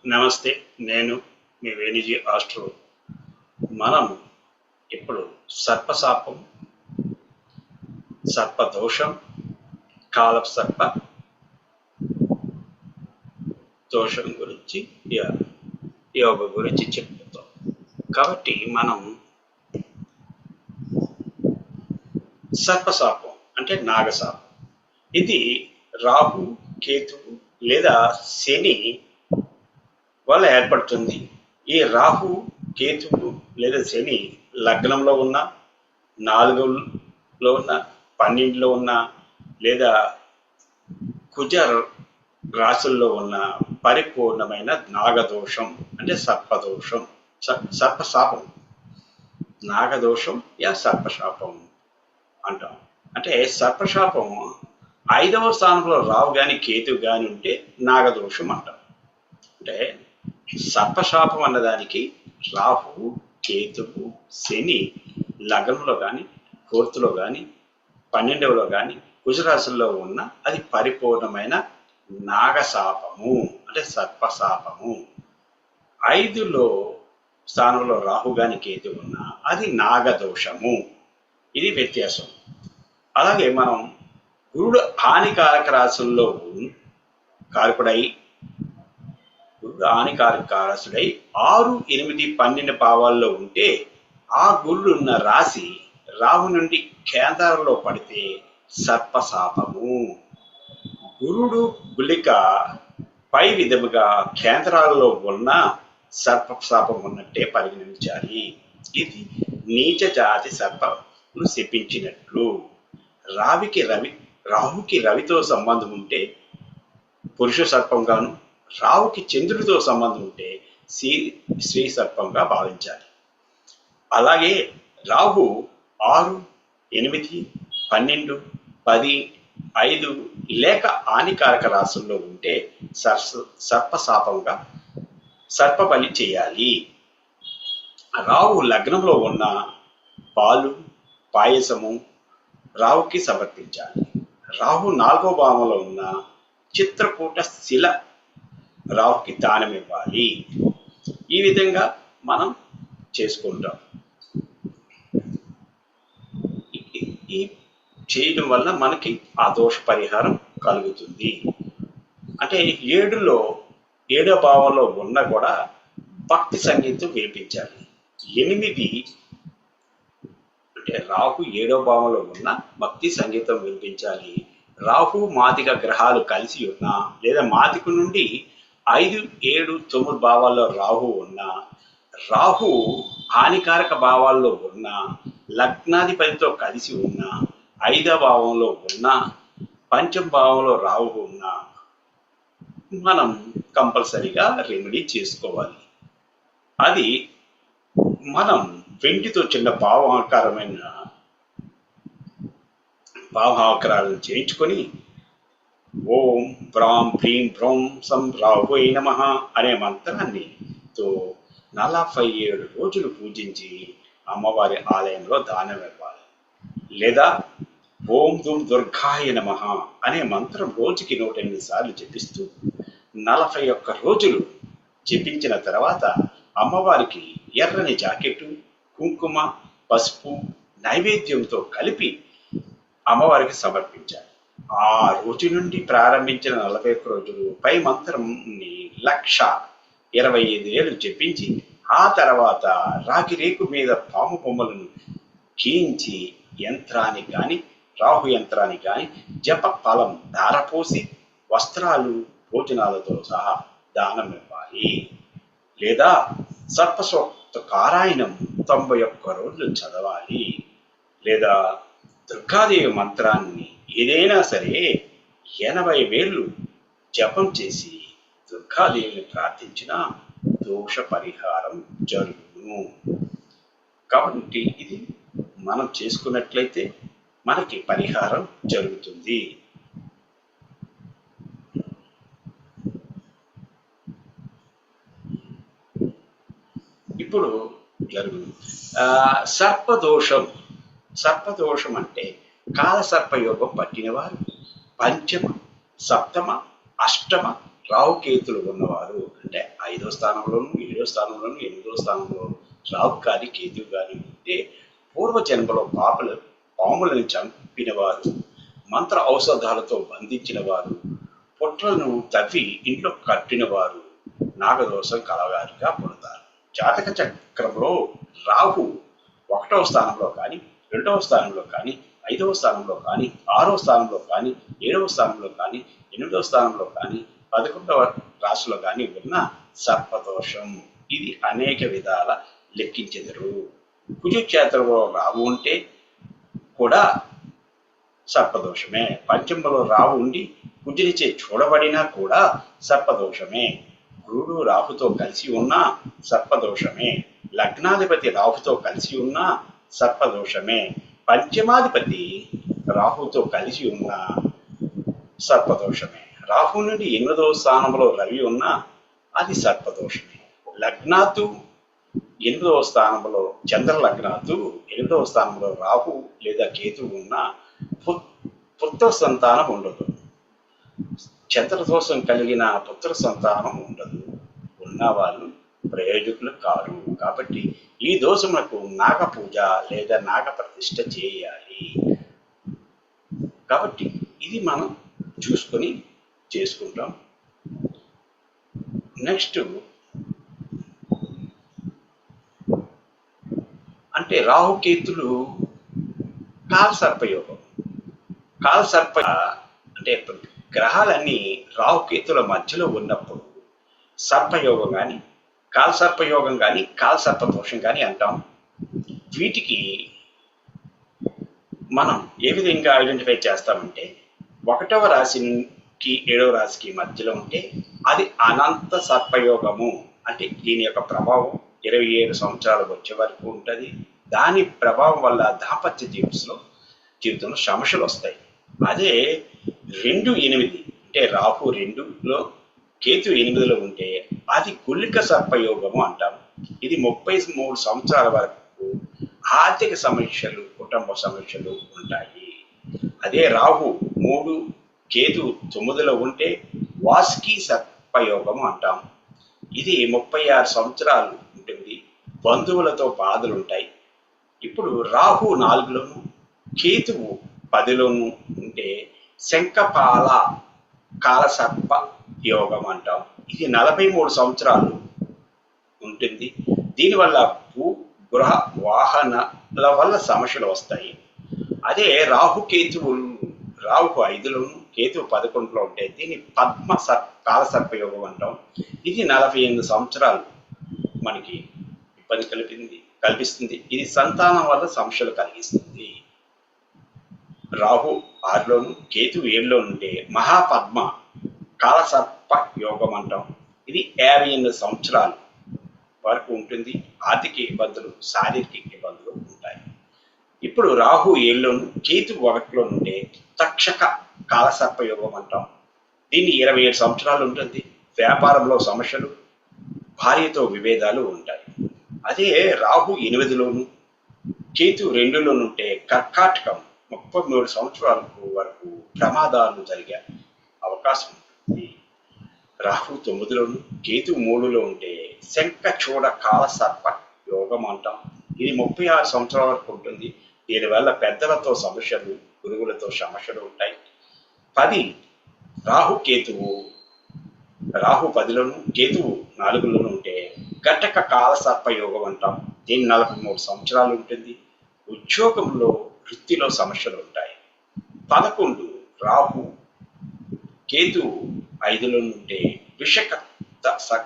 నమస్తే. నేను మీ వేణుజీ ఆస్ట్రో. మనం ఇప్పుడు సర్పశాపం, సర్పదోషం, కాలపు సర్ప దోషం గురించి యోగ గురించి చెప్పుతాం. కాబట్టి మనం సర్పశాపం అంటే నాగశాపం. ఇది రాహు, కేతువు లేదా శని వల్ల ఏర్పడుతుంది. ఈ రాహు, కేతువు లేదా శని లగ్నంలో ఉన్న, 4లో ఉన్న, 12లో ఉన్న లేదా కుజ రాశుల్లో ఉన్న పరిపూర్ణమైన నాగదోషం అంటే సర్పదోషం, సర్పశాపం. నాగదోషం యా సర్పశాపం అంటాం. అంటే సర్పశాపం 5వ స్థానంలో రావు కానీ కేతువు కానీ ఉంటే నాగదోషం అంటాం. అంటే సర్పశాపం అన్నదానికి రాహువు, కేతువు, శని లగ్నంలో కానీ, ఫోర్త్లో కానీ, 12లో కానీ, కుజరాశుల్లో ఉన్న అది పరిపూర్ణమైన నాగశాపము అంటే సర్పశాపము. 5లో స్థానంలో రాహు గాని కేతు ఉన్నా అది నాగదోషము. ఇది వ్యత్యాసం. అలాగే మనం గురుడు హానికారక రాశుల్లో కారకుడై, గురుడు హానికారక రాశుడై 6, 8, 12 భావాల్లో ఉంటే ఆ గురుడు ఉన్న రాశి రాహు నుండి కేంద్రంలో పడితే సర్పశాపము. గురుడు గుళిక పై విధముగా కేంద్రాలలో ఉన్న సర్పశాపం ఉన్నట్టే పరిగణించాలి. ఇది నీచ జాతి సర్పను శపించినట్లు. రాహుకి రవితో సంబంధం ఉంటే పురుష సర్పంగాను, రావుకి చంద్రుడితో సంబంధం ఉంటే స్త్రీ సర్పంగా భావించాలి. అలాగే రాహు 6, 8, 12, 10, 5 లేక హానికారక రాశుల్లో ఉంటే సర్పశాపంగా సర్పబలి చేయాలి. రాహు లగ్నంలో ఉన్న పాలు, పాయసము రాహుకి సమర్పించాలి. రాహు 4వ భావంలో ఉన్న చిత్రకూట శిల రాహుకి దానం ఇవ్వాలి. ఈ విధంగా మనం చేసుకుంటాం. ఈ చేయడం వల్ల మనకి ఆ దోష పరిహారం కలుగుతుంది. అంటే 7వ భావంలో ఉన్న కూడా భక్తి సంగీతం వినిపించాలి. 8 అంటే రాహు 7వ భావంలో ఉన్న భక్తి సంగీతం వినిపించాలి. రాహు మాతిక గ్రహాలు కలిసి ఉన్నా లేదా మాతిక నుండి 5, 7, 9 భావాల్లో రాహు ఉన్నా, రాహు హానికారక భావాల్లో ఉన్న, లగ్నాధిపతితో కలిసి ఉన్న, 5వ భావంలో ఉన్న, 5వ భావంలో రాహు ఉన్న మనం కంపల్సరీగా రెమెడీ చేసుకోవాలి. అది మనం వెండితో చిన్న భావాకారాలను చేయించుకొని ఓం బ్రాం భ్రీం భ్రౌం సం రాహువై నమః అనే మంత్రాన్ని 47 రోజులు పూజించి అమ్మవారి ఆలయంలో దానం ఇవ్వాలి. లేదా ఓం దుం దుర్గాయ నమః అనే మంత్రం రోజుకి 108 సార్లు జపిస్తూ 41 రోజులు జపించిన తర్వాత అమ్మవారికి ఎర్రని జాకెట్టు, కుంకుమ, పసుపు నైవేద్యంతో కలిపి అమ్మవారికి సమర్పించాలి. ఆ రోజు నుండి ప్రారంభించిన 41 రోజులు పై మంత్రంని 1,25,000 జపించి ఆ తర్వాత రాగి రేకు మీద పాము బొమ్మలను గీయించి యంత్రానికి కానీ, రాహు యంత్రానికి కానీ జప ఫలం ధారపోసి వస్త్రాలు, భోజనాలతో సహా దానం ఇవ్వాలి. లేదా సర్పసూక్త పారాయణం 91 రోజులు చదవాలి. లేదా దుర్గాదేవి మంత్రాన్ని ఏదైనా సరే 80 వేళ్ళు జపం చేసి దుర్గాదేవిని ప్రార్థించిన దోష పరిహారం జరుగును. కాబట్టి ఇది మనం చేసుకున్నట్లయితే మనకి పరిహారం జరుగుతుంది. ఇప్పుడు సర్పదోషం అంటే కాలసర్పయోగం పట్టినవారు 5మ, 7మ, 8మ రాహుకేతులు ఉన్నవారు అంటే 5వ స్థానంలోను, 7వ స్థానంలోను, 8వ స్థానంలో రాహు కానీ కేతువు కానీ ఉంటే పూర్వజన్మలో పాములను చంపినవారు, మంత్ర ఔషధాలతో బంధించిన వారు, పుట్రలను తవ్వి ఇంట్లో కట్టినవారు నాగదోషం కలవారిగా పుడతారు. జాతక చక్రంలో రాహు 1వ స్థానంలో కానీ, 2వ స్థానంలో కానీ, 5వ స్థానంలో కానీ, 6వ స్థానంలో కానీ, 7వ స్థానంలో కానీ, 8వ స్థానంలో కానీ, 11వ రాశిలో కానీ ఉన్న సర్పదోషం. ఇది అనేక విధాల లెక్కించెదరు. కుజక్షేత్రంలో రావు ఉంటే కూడా సర్పదోషమే. పంచమంలో రావు ఉండి కుజునిచే చూడబడినా కూడా సర్పదోషమే. గురుడు రాహుతో కలిసి ఉన్నా సర్పదోషమే. లగ్నాధిపతి రాహుతో కలిసి ఉన్నా సర్పదోషమే. పంచమాధిపతి రాహుతో కలిసి ఉన్న సర్పదోషమే. రాహు నుండి 8వ స్థానంలో రవి ఉన్నా అది సర్పదోషమే. లగ్నాతు 8వ స్థానంలో చంద్ర లగ్నాతు 8వ స్థానంలో రాహు లేదా కేతువు ఉన్నా పుత్ర సంతానం ఉండదు. చంద్రదోషం కలిగిన పుత్ర సంతానం ఉండదు. ఉన్న వాళ్ళు ప్రయోజకులు కారు. కాబట్టి ఈ దోషములకు నాగ పూజ లేదా నాగ ప్రతిష్ఠ చేయాలి. కాబట్టి ఇది మనం చూసుకొని చేసుకుంటాం. నెక్స్ట్ అంటే రాహుకేతులు కాలసర్పయోగం. కాలసర్ప అంటే గ్రహాలన్నీ రాహుకేతుల మధ్యలో ఉన్నప్పుడు సర్పయోగం కానీ, కాలసర్పయోగం కానీ, కాలసర్పదోషం కానీ అంటాం. వీటికి మనం ఏ విధంగా ఐడెంటిఫై చేస్తామంటే 1వ రాశికి 7వ రాశికి మధ్యలో ఉంటే అది అనంత సర్పయోగము. అంటే దీని యొక్క ప్రభావం 27 సంవత్సరాలు వచ్చే వరకు ఉంటుంది. దాని ప్రభావం వల్ల దాంపత్య జీవితంలో సమస్యలు వస్తాయి. అదే 2-8 అంటే రాహు 2లో కేతు 8లో ఉంటే అది గుళిక సర్పయోగము అంటాం. ఇది 33 సంవత్సరాల వరకు ఆర్థిక సమస్యలు, కుటుంబ సమస్యలు ఉంటాయి. అదే రాహు 3 కేతు 9లో ఉంటే వాస్కి సర్పయోగము అంటాం. ఇది 36 సంవత్సరాలు ఉంటుంది. బంధువులతో బాధలు ఉంటాయి. ఇప్పుడు రాహు 4లోను కేతువు 10లోను ఉంటే శంఖపాల కాలసర్ప యోగం అంటాం. ఇది 43 సంవత్సరాలు ఉంటుంది. దీనివల్ల భూ గృహ వాహనాల వల్ల సమస్యలు వస్తాయి. అదే రాహుకేతువులు రాహు 5లోను కేతువు 11లో ఉంటే దీన్ని పద్మ కాలసర్పయోగం అంటాం. ఇది 48 సంవత్సరాలు మనకి ఇబ్బంది కల్పిస్తుంది. ఇది సంతానం వల్ల సమస్యలు కలిగిస్తుంది. రాహు 6లోను కేతు 7లో ఉంటే మహాపద్మ కాలసర్ప యోగం అంటాం. ఇది 58 సంవత్సరాలు వరకు ఉంటుంది. ఆర్థిక ఇబ్బందులు, శారీరక ఇబ్బందులు ఉంటాయి. ఇప్పుడు రాహు 7లోను కేతు 1లో ఉంటే తక్షక కాలసర్ప యోగం అంటాం. దీన్ని 27 సంవత్సరాలు ఉంటుంది. వ్యాపారంలో సమస్యలు, భార్యతో విభేదాలు ఉంటాయి. అదే రాహు 8లోను కేతు 2లోనుంటే కర్కాటకం 33 సంవత్సరాల వరకు ప్రమాదాలు జరిగే అవకాశం ఉంటుంది. రాహు 9లోను కేతు 3లో ఉంటే శంఖచూడ కాలసర్ప యోగం అంటాం. ఇది 36 సంవత్సరాల వరకు ఉంటుంది. దీనివల్ల పెద్దలతో సమస్యలు, గురువులతో సమస్యలు ఉంటాయి. 10 రాహు 10లోను కేతువు 4లోను ఉంటే ఘటక కాలసర్ప యోగం అంటాం. దీన్ని 43 సంవత్సరాలు ఉంటుంది. ఉద్యోగంలో, వృత్తిలో సమస్యలు ఉంటాయి. 11 రాహు కేతువు 5లో ఉంటే విషక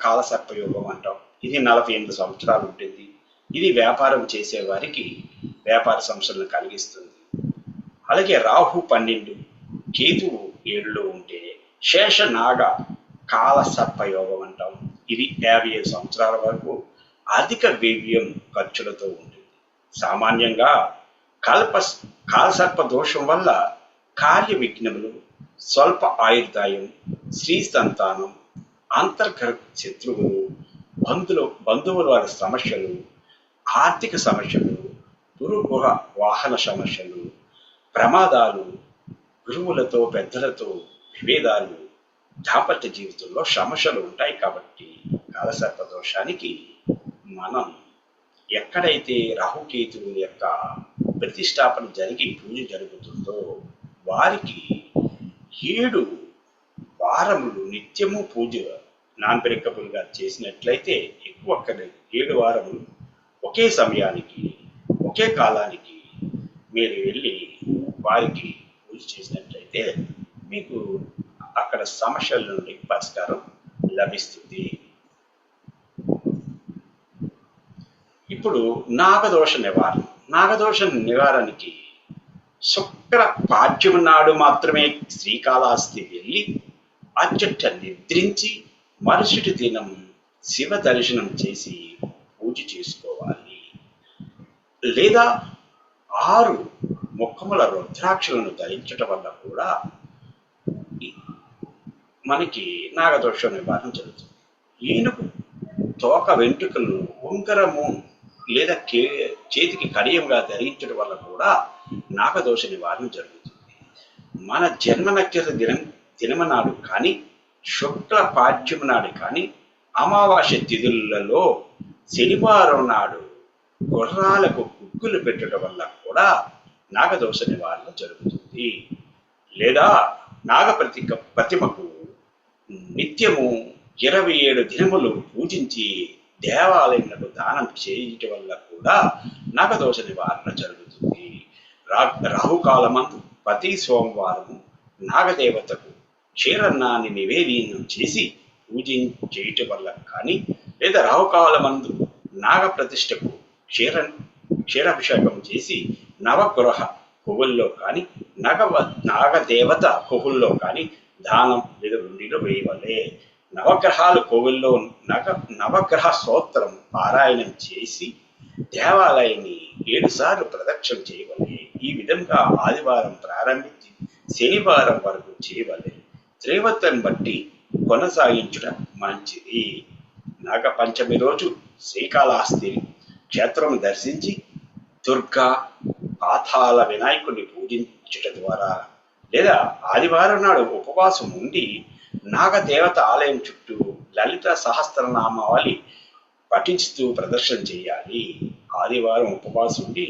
కాలసర్ప యోగం అంటాం. ఇది 48 సంవత్సరాలు ఉంటుంది. ఇది వ్యాపారం చేసే వారికి వ్యాపార సమస్యలను కలిగిస్తుంది. అలాగే రాహు 12 కేతువు 7లో ఉంటే శేషనాగ కాలసర్ప యోగం అంటాం. ఇది 57 సంవత్సరాల వరకు అధిక వ్యయం, ఖర్చులతో ఉంటుంది. సామాన్యంగా కాలసర్ప దోషం వల్ల కార్య విఘ్నములు, స్వల్ప ఆయుర్దాయం, స్త్రీ సంతానం, అంతర్గత శత్రువులు, బంధువుల వారి సమస్యలు, ఆర్థిక సమస్యలు, గురుగృహ వాహన సమస్యలు, ప్రమాదాలు, గురువులతో పెద్దలతో విభేదాలు, దాంపత్య జీవితంలో సమస్యలు ఉంటాయి. కాబట్టి కాలసర్ప దోషానికి మనం ఎక్కడైతే రాహుకేతువు యొక్క ప్రతిష్టాపన జరిగి పూజ జరుగుతుందో వారికి 7 వారములు నిత్యము పూజ నాన్ బ్రేకబుల్గా చేసినట్లయితే ఎక్కువ 7 వారములు ఒకే సమయానికి ఒకే కాలానికి మీరు వెళ్ళి వారికి పూజ చేసినట్లయితే మీకు అక్కడ సమస్యల నుండి పరిష్కారం లభిస్తుంది. ఇప్పుడు నాగదోష నివారణకి శుక్ర పాడ్యము నాడు మాత్రమే శ్రీకాళహస్తి వెళ్ళి అచ్చట నిద్రించి మరుసటి దినం శివ దర్శనం చేసి పూజ చేసుకోవాలి. లేదా 6 ముఖముల రుద్రాక్షలను ధరించటం వల్ల కూడా మనకి నాగదోష నివారణ జరుగుతుంది. ఏనుగు తోక వెంట్రుకలు ఉంగరము లేదా చేతికి కడియంగా ధరించడం వల్ల కూడా నాగదోష నివారణ జరుగుతుంది. మన జన్మ నక్షత్ర దినము నాడు కానీ శుక్ల పాడ్యము నాడు కానీ అమావాస్య తిథులలో శనివారం నాడు గుర్రాలకు కుక్కులు పెట్టడం వల్ల కూడా నాగదోష నివారణ జరుగుతుంది. లేదా ప్రతిమకు నిత్యము 27 దినములు పూజించి దేవాలయములకు దానం చేయటం వల్ల కూడా నాగదోష నివారణ జరుగుతుంది. రాహుకాలమందు ప్రతి సోమవారము నాగదేవతకు క్షీరన్నాన్ని నివేదనం చేసి చేయటం వల్ల కానీ లేదా రాహుకాలమందు నాగ ప్రతిష్టకు క్షీరాభిషేకం చేసి నవగృహ పువ్వుల్లో కానీ నాగదేవత పువ్వుల్లో కానీ దానం లేదా రెండిలో వేయవలే. నవగ్రహాలు కోవిల్లో నవగ్రహ స్తోత్రం పారాయణం చేసి దేవాలయాన్ని 7 సార్లు ప్రదక్షిణ చేయవలే. ఈ విధంగా ఆదివారం ప్రారంభించి శనివారం వరకు చేయవలే. త్రైవత్యం బట్టి కొనసాగించడం మంచిది. నాగ పంచమి రోజు శ్రీకాళహస్తి క్షేత్రం దర్శించి దుర్గా పాతాళ వినాయకుడిని పూజించడం ద్వారా లేదా ఆదివారం నాడు ఉపవాసం ఉండి నాగదేవత ఆలయం చుట్టూ లలిత సహస్రనామావళి పఠించుతూ ప్రదర్శన చేయాలి. ఆదివారం ఉపవాసం ఉండి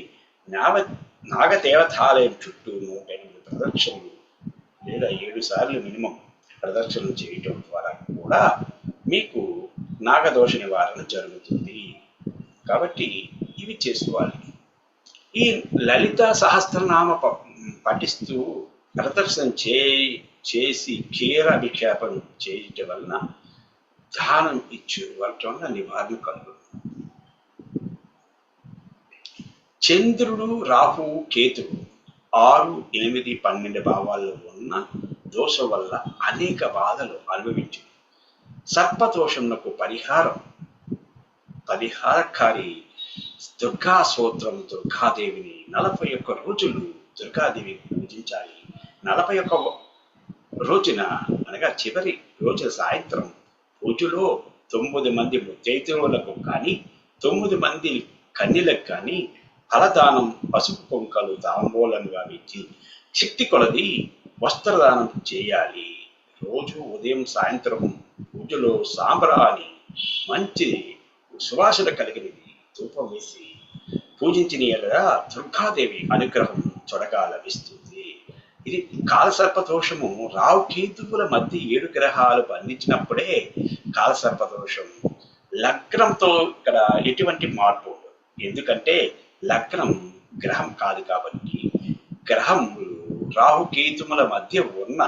నాగదేవత ఆలయం చుట్టూ 108 ప్రదక్షిణలు లేదా 7 సార్లు మినిమం ప్రదక్షిణలు చేయటం ద్వారా కూడా మీకు నాగదోష నివారణ జరుగుతుంది. కాబట్టి ఇవి చేసుకోవాలి. ఈ లలిత సహస్రనామ పఠిస్తూ ప్రదర్శన చేసి క్షీరాభిక్షేపం చేయటం వలన దానం ఇవ్వటం వలన నివారణ కలుగుతుంది. చంద్రుడు రాహువు కేతువు 6, 8, 12 భావాల్లో ఉన్న దోషం వల్ల అనేక బాధలు అనుభవించు. సర్పదోషమునకు పరిహారకారి దుర్గా స్తోత్రం దుర్గాదేవిని 41 రోజులు దుర్గాదేవిని పూజించాలి. 41 రోజున అనగా చివరి రోజు సాయంత్రం పూజలో 9 మంది ముత్తైదువులకు కానీ 9 మంది కన్యలకు కానీ ఫలదానం పసుపు కుంకలు తాంబూలంగా ఇచ్చి శక్తి కొలది వస్త్రదానం చేయాలి. రోజు ఉదయం సాయంత్రం పూజలో సాంబ్రాణి మంచి సువాసన కలిగినది ధూపం వేసి పూజించిన ఎడల దుర్గాదేవి అనుగ్రహం త్వరగా లభిస్తుంది. ఇది కాలసర్పదోషము రాహుకేతువుల మధ్య 7 గ్రహాలు బంధించినప్పుడే కాలసర్పదోషం. లగ్నంతో ఇక్కడ ఎటువంటి మార్పు ఉండదు. ఎందుకంటే లగ్నం గ్రహం కాదు కాబట్టి గ్రహములు రాహుకేతువుల మధ్య ఉన్న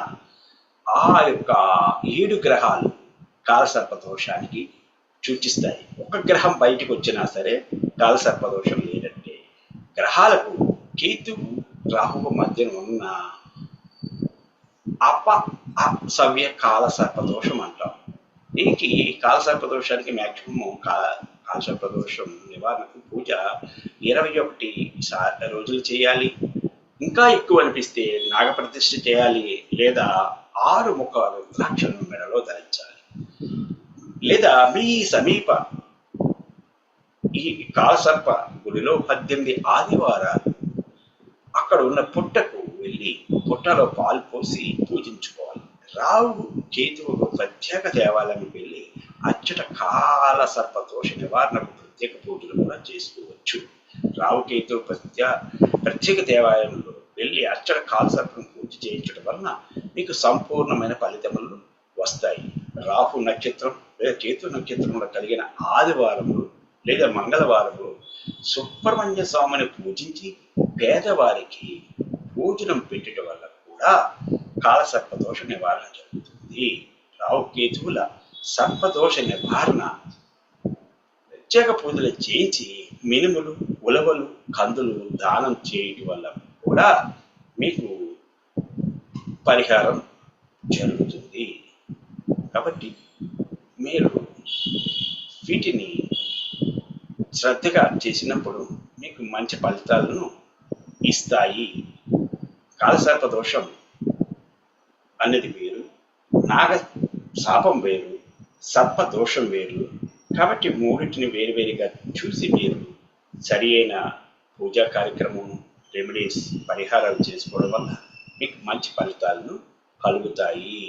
ఆ యొక్క 7 గ్రహాలు కాలసర్పదోషానికి సూచిస్తాయి. ఒక గ్రహం బయటకు వచ్చినా సరే కాలసర్పదోషం లేదంటే గ్రహాలకు కేతువు రాహువు మధ్యన ఉన్న అపసవ్య కాలసర్పదోషం అంటాం. దీనికి కాలసర్పదోషానికి మ్యాక్సిమం కాలసర్పదోషం నివారణకు పూజ 21 రోజులు చేయాలి. ఇంకా ఎక్కువ అనిపిస్తే నాగప్రతిష్ఠ చేయాలి. లేదా 6 ముఖాల రుద్రాక్షలను మెడలో ధరించాలి. లేదా మీ సమీప ఈ కాలసర్ప గుడిలో 18 ఆదివారాలు అక్కడ ఉన్న పుట్టకు వెళ్ళి పుట్టలో పాలు పోసి పూజించుకోవాలి. రావు కేతువుకు ప్రత్యేక దేవాలయం వెళ్ళి అచ్చట కాల సర్పదోష నివారణకు ప్రత్యేక పూజలు కూడా చేసుకోవచ్చు. రావు కేతువు ప్రత్యేక దేవాలయంలో వెళ్ళి అచ్చట కాల సర్పం పూజ చేయించడం వలన మీకు సంపూర్ణమైన ఫలితములు వస్తాయి. రాహు నక్షత్రం లేదా కేతు నక్షత్రంలో కలిగిన ఆదివారములు లేదా మంగళవారములు సుబ్రహ్మణ్య స్వామిని పూజించి పేదవారికి భోజనం పెట్టడం వల్ల కూడా కాలసర్పదోష నివారణ జరుగుతుంది. రాహు కేతువుల సర్పదోష నివారణ ప్రత్యేక పూజలు చేయించి మినుములు, ఉలవలు, కందులు దానం చేయటం వల్ల కూడా మీకు పరిహారం జరుగుతుంది. కాబట్టి మీరు వీటిని శ్రద్ధగా చేసినప్పుడు మీకు మంచి ఫలితాలను ఇస్తాయి. కాలసర్ప దోషం అనేది వేరు, నాగ శాపం వేరు, సర్ప దోషం వేరు. కాబట్టి మూడింటిని వేరువేరుగా చూసి మీరు సరి అయిన పూజా కార్యక్రమం, రెమెడీస్, పరిహారాలు చేసుకోవడం వల్ల మీకు మంచి ఫలితాలను కలుగుతాయి.